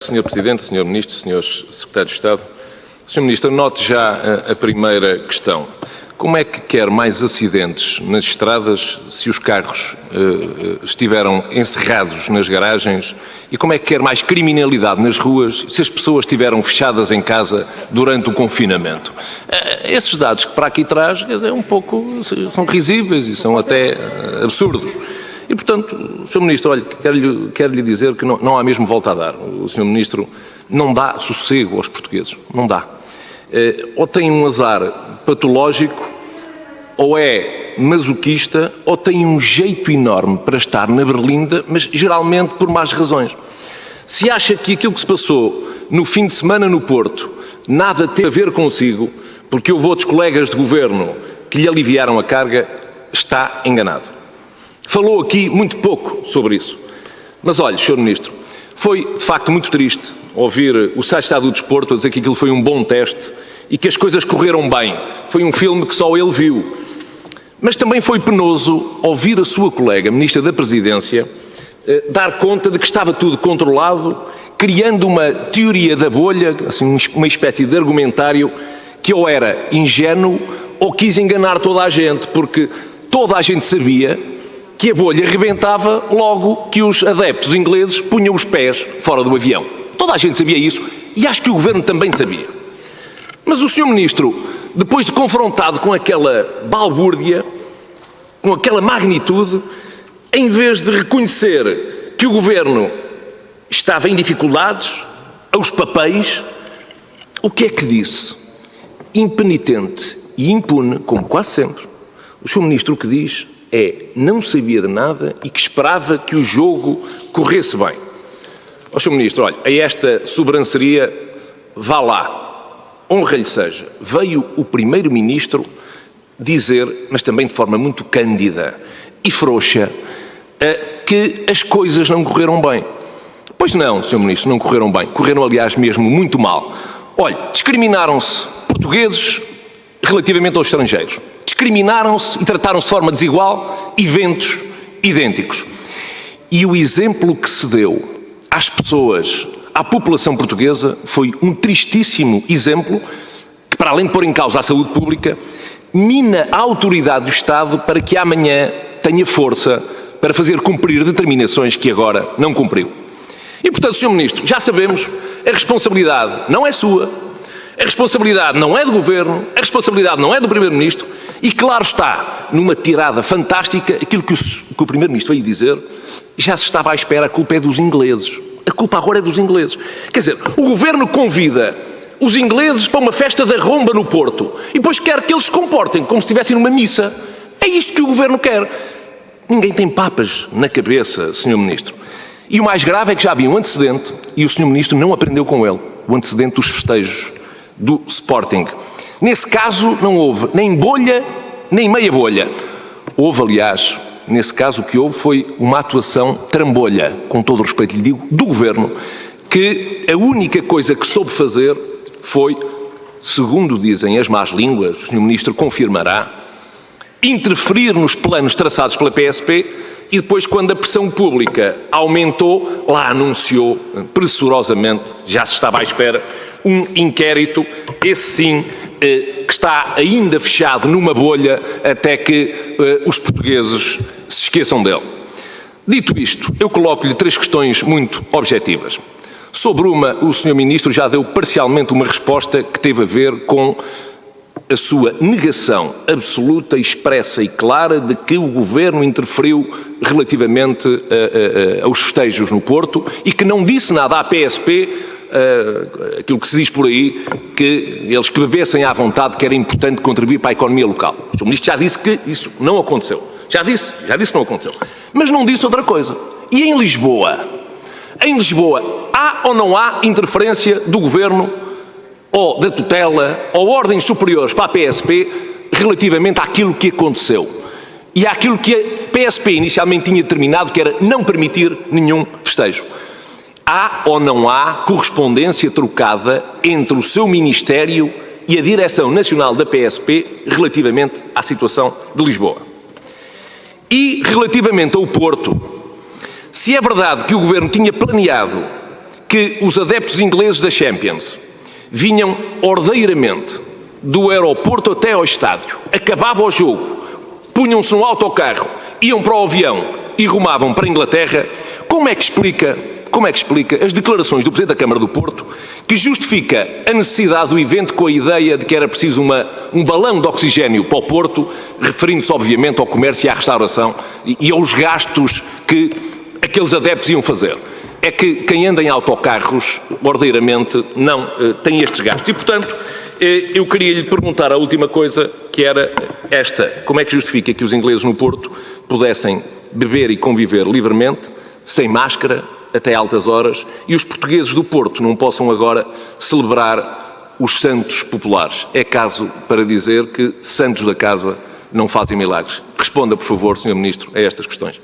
Sr. Presidente, Sr. Ministro, Srs. Secretários de Estado. Sr. Ministro, note já a primeira questão. Como é que quer mais acidentes nas estradas se os carros estiveram encerrados nas garagens? E como é que quer mais criminalidade nas ruas se as pessoas estiveram fechadas em casa durante o confinamento? Esses dados que para aqui traz são risíveis e são até absurdos. E, portanto, Sr. Ministro, olha, quero-lhe dizer que não há mesmo volta a dar. O Sr. Ministro não dá sossego aos portugueses. Não dá. Ou tem um azar patológico, ou é masoquista, ou tem um jeito enorme para estar na berlinda, mas geralmente por más razões. Se acha que aquilo que se passou no fim de semana no Porto nada tem a ver consigo, porque houve outros colegas de governo que lhe aliviaram a carga, está enganado. Falou aqui muito pouco sobre isso. Mas olha, Sr. Ministro, foi de facto muito triste ouvir o Secretário de Estado do Desporto a dizer que aquilo foi um bom teste e que as coisas correram bem. Foi um filme que só ele viu. Mas também foi penoso ouvir a sua colega, Ministra da Presidência, dar conta de que estava tudo controlado, criando uma teoria da bolha, assim, uma espécie de argumentário que ou era ingênuo ou quis enganar toda a gente, porque toda a gente sabia que a bolha rebentava logo que os adeptos ingleses punham os pés fora do avião. Toda a gente sabia isso e acho que o Governo também sabia. Mas o Sr. Ministro, depois de confrontado com aquela balbúrdia, com aquela magnitude, em vez de reconhecer que o Governo estava em dificuldades, aos papéis, o que é que disse? Impenitente e impune, como quase sempre, o Sr. Ministro o que diz não sabia de nada e que esperava que o jogo corresse bem. Ó Sr. Ministro, olha, a esta sobranceria, vá lá, honra-lhe seja. Veio o Primeiro-Ministro dizer, mas também de forma muito cândida e frouxa, que as coisas não correram bem. Pois não, Sr. Ministro, não correram bem. Correram, aliás, mesmo muito mal. Olha, discriminaram-se portugueses relativamente aos estrangeiros. Discriminaram-se e trataram-se de forma desigual eventos idênticos. E o exemplo que se deu às pessoas, à população portuguesa, foi um tristíssimo exemplo que, para além de pôr em causa a saúde pública, mina a autoridade do Estado para que amanhã tenha força para fazer cumprir determinações que agora não cumpriu. E, portanto, Sr. Ministro, já sabemos, a responsabilidade não é sua, a responsabilidade não é do Governo, a responsabilidade não é do Primeiro-Ministro e, claro está, numa tirada fantástica, aquilo que o Primeiro-Ministro veio dizer, já se estava à espera, a culpa é dos ingleses. A culpa agora é dos ingleses. Quer dizer, o Governo convida os ingleses para uma festa da romba no Porto e depois quer que eles se comportem como se estivessem numa missa. É isto que o Governo quer. Ninguém tem papas na cabeça, Sr. Ministro. E o mais grave é que já havia um antecedente e o Sr. Ministro não aprendeu com ele, o antecedente dos festejos do Sporting. Nesse caso não houve nem bolha, nem meia bolha. Houve, aliás, nesse caso o que houve foi uma atuação trambolha, com todo o respeito lhe digo, do Governo, que a única coisa que soube fazer foi, segundo dizem as más línguas, o Sr. Ministro confirmará, interferir nos planos traçados pela PSP e depois, quando a pressão pública aumentou, lá anunciou pressurosamente, já se estava à espera, um inquérito, esse sim, que está ainda fechado numa bolha até que os portugueses se esqueçam dele. Dito isto, eu coloco-lhe 3 questões muito objetivas. Sobre uma, o Sr. Ministro já deu parcialmente uma resposta que teve a ver com a sua negação absoluta, expressa e clara de que o Governo interferiu relativamente aos festejos no Porto e que não disse nada à PSP, aquilo que se diz por aí, que eles que bebessem à vontade que era importante contribuir para a economia local. O Sr. Ministro já disse que isso não aconteceu. Já disse que não aconteceu. Mas não disse outra coisa. E em Lisboa? Em Lisboa, há ou não há interferência do Governo ou da tutela ou ordens superiores para a PSP relativamente àquilo que aconteceu e àquilo que a PSP inicialmente tinha determinado, que era não permitir nenhum festejo? Há ou não há correspondência trocada entre o seu Ministério e a Direção Nacional da PSP relativamente à situação de Lisboa? E relativamente ao Porto, se é verdade que o Governo tinha planeado que os adeptos ingleses da Champions vinham ordeiramente do aeroporto até ao estádio, acabava o jogo, punham-se no autocarro, iam para o avião e rumavam para a Inglaterra, como é que explica as declarações do Presidente da Câmara do Porto, que justifica a necessidade do evento com a ideia de que era preciso um balão de oxigénio para o Porto, referindo-se obviamente ao comércio e à restauração e aos gastos que aqueles adeptos iam fazer? É que quem anda em autocarros, ordeiramente, não tem estes gastos. E, portanto, eu queria lhe perguntar a última coisa, que era esta. Como é que justifica que os ingleses no Porto pudessem beber e conviver livremente, sem máscara, até altas horas, e os portugueses do Porto não possam agora celebrar os santos populares? É caso para dizer que santos da casa não fazem milagres. Responda, por favor, Sr. Ministro, a estas questões.